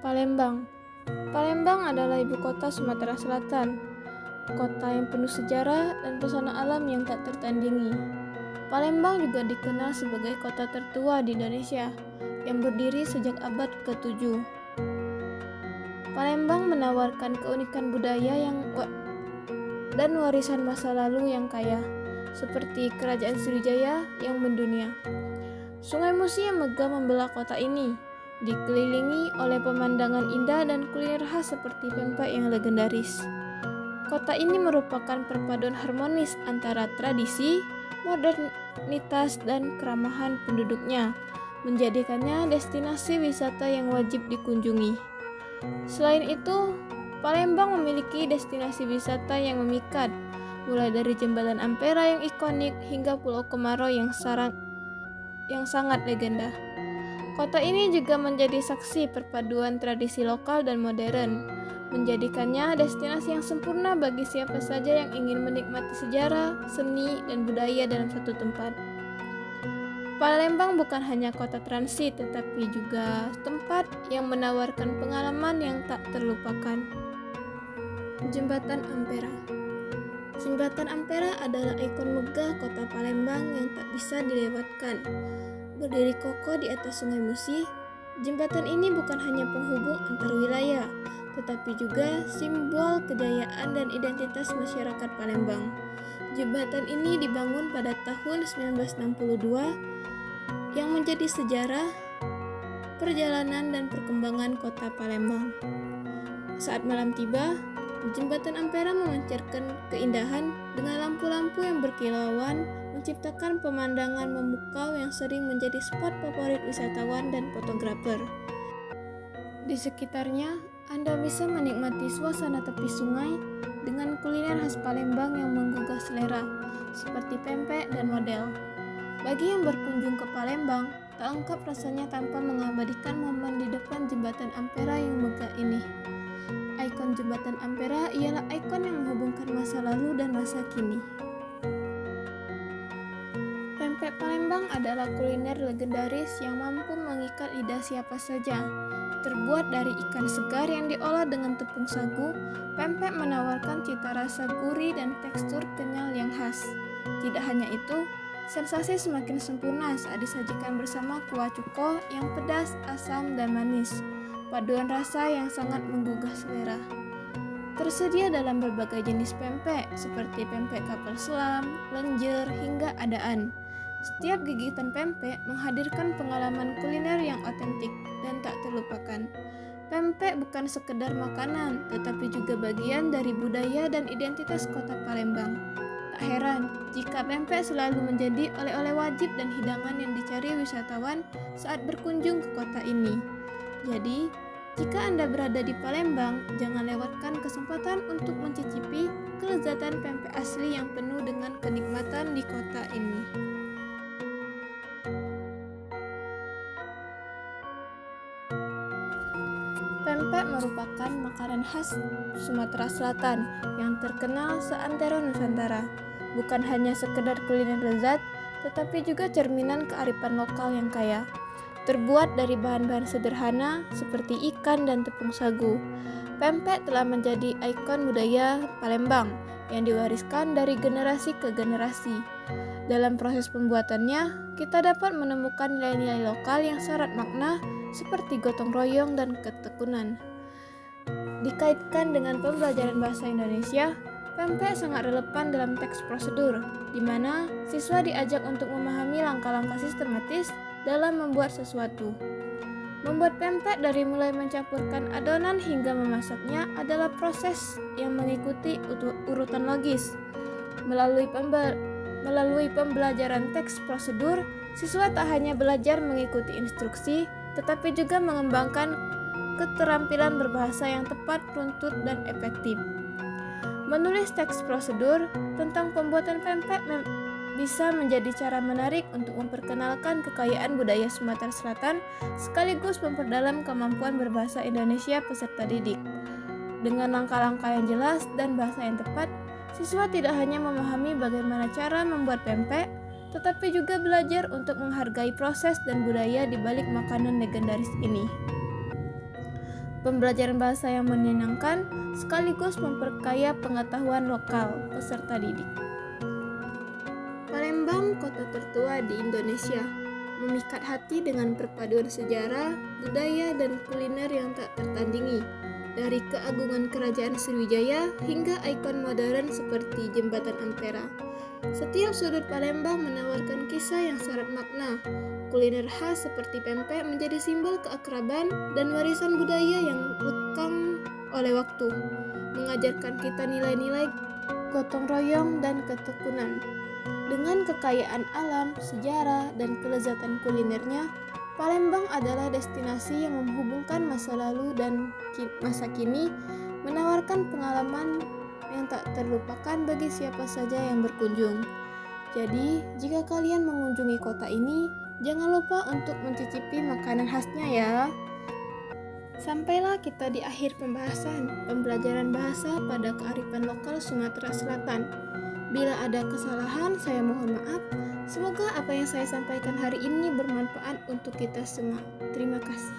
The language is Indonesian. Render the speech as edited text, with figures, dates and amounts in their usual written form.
Palembang. Palembang adalah ibu kota Sumatera Selatan, kota yang penuh sejarah dan pesona alam yang tak tertandingi. Palembang juga dikenal sebagai kota tertua di Indonesia, yang berdiri sejak abad ke-7. Palembang menawarkan keunikan budaya dan warisan masa lalu yang kaya, seperti Kerajaan Sriwijaya yang mendunia. Sungai Musi yang megah membelah kota ini, dikelilingi oleh pemandangan indah dan kuliner khas seperti pempek yang legendaris. Kota ini merupakan perpaduan harmonis antara tradisi, modernitas, dan keramahan penduduknya, menjadikannya destinasi wisata yang wajib dikunjungi. Selain itu, Palembang memiliki destinasi wisata yang memikat, mulai dari Jembatan Ampera yang ikonik hingga Pulau Kemarau yang sangat legenda. Kota ini juga menjadi saksi perpaduan tradisi lokal dan modern, menjadikannya destinasi yang sempurna bagi siapa saja yang ingin menikmati sejarah, seni, dan budaya dalam satu tempat. Palembang bukan hanya kota transit, tetapi juga tempat yang menawarkan pengalaman yang tak terlupakan. Jembatan Ampera. Jembatan Ampera adalah ikon megah kota Palembang yang tak bisa dilewatkan. Berdiri kokoh di atas Sungai Musi, jembatan ini bukan hanya penghubung antar wilayah, tetapi juga simbol kejayaan dan identitas masyarakat Palembang. Jembatan ini dibangun pada tahun 1962 yang menjadi sejarah perjalanan dan perkembangan kota Palembang. Saat malam tiba, Jembatan Ampera memancarkan keindahan dengan lampu-lampu yang berkilauan, menciptakan pemandangan memukau yang sering menjadi spot favorit wisatawan dan fotografer. Di sekitarnya, Anda bisa menikmati suasana tepi sungai dengan kuliner khas Palembang yang menggugah selera, seperti pempek dan model. Bagi yang berkunjung ke Palembang, tak lengkap rasanya tanpa mengabadikan momen di depan Jembatan Ampera yang megah ini. Ikon Jembatan Ampera ialah ikon yang menghubungkan masa lalu dan masa kini. Pempek Palembang adalah kuliner legendaris yang mampu mengikat lidah siapa saja. Terbuat dari ikan segar yang diolah dengan tepung sagu, pempek menawarkan cita rasa gurih dan tekstur kenyal yang khas. Tidak hanya itu, sensasi semakin sempurna saat disajikan bersama kuah cuko yang pedas, asam, dan manis. Paduan rasa yang sangat menggugah selera. Tersedia dalam berbagai jenis pempek, seperti pempek kapal selam, lenjer, hingga adaan. Setiap gigitan pempek menghadirkan pengalaman kuliner yang otentik dan tak terlupakan. Pempek bukan sekedar makanan, tetapi juga bagian dari budaya dan identitas kota Palembang. Tak heran jika pempek selalu menjadi oleh-oleh wajib dan hidangan yang dicari wisatawan saat berkunjung ke kota ini. Jadi, jika Anda berada di Palembang, jangan lewatkan kesempatan untuk mencicipi kelezatan pempek asli yang penuh dengan kenikmatan di kota ini. Pempek merupakan makanan khas Sumatera Selatan yang terkenal seantero Nusantara. Bukan hanya sekedar kuliner lezat, tetapi juga cerminan kearifan lokal yang kaya. Terbuat dari bahan-bahan sederhana seperti ikan dan tepung sagu, pempek telah menjadi ikon budaya Palembang yang diwariskan dari generasi ke generasi. Dalam proses pembuatannya, kita dapat menemukan nilai-nilai lokal yang syarat makna seperti gotong royong dan ketekunan. Dikaitkan dengan pembelajaran bahasa Indonesia, pempek sangat relevan dalam teks prosedur, di mana siswa diajak untuk memahami langkah-langkah sistematis dalam membuat sesuatu. Membuat pempek dari mulai mencampurkan adonan hingga memasaknya adalah proses yang mengikuti urutan logis. Melalui pembelajaran teks prosedur, siswa tak hanya belajar mengikuti instruksi, tetapi juga mengembangkan keterampilan berbahasa yang tepat, runtut, dan efektif. Menulis teks prosedur tentang pembuatan pempek bisa menjadi cara menarik untuk memperkenalkan kekayaan budaya Sumatera Selatan sekaligus memperdalam kemampuan berbahasa Indonesia peserta didik. Dengan langkah-langkah yang jelas dan bahasa yang tepat, Siswa tidak hanya memahami bagaimana cara membuat pempek, tetapi juga belajar untuk menghargai proses dan budaya di balik makanan legendaris ini. Pembelajaran bahasa yang menyenangkan sekaligus memperkaya pengetahuan lokal peserta didik. Palembang, kota tertua di Indonesia, memikat hati dengan perpaduan sejarah, budaya, dan kuliner yang tak tertandingi. Dari keagungan kerajaan Sriwijaya hingga ikon modern seperti Jembatan Ampera. Setiap sudut Palembang menawarkan kisah yang syarat makna. Kuliner khas seperti pempek menjadi simbol keakraban dan warisan budaya yang lekang oleh waktu, mengajarkan kita nilai-nilai gotong royong dan ketekunan. Dengan kekayaan alam, sejarah, dan kelezatan kulinernya, Palembang adalah destinasi yang menghubungkan masa lalu dan masa kini, menawarkan pengalaman yang tak terlupakan bagi siapa saja yang berkunjung. Jadi, jika kalian mengunjungi kota ini, jangan lupa untuk mencicipi makanan khasnya ya. Sampailah kita di akhir pembelajaran bahasa pada kearifan lokal Sumatera Selatan. Bila ada kesalahan, saya mohon maaf. Semoga apa yang saya sampaikan hari ini bermanfaat untuk kita semua. Terima kasih.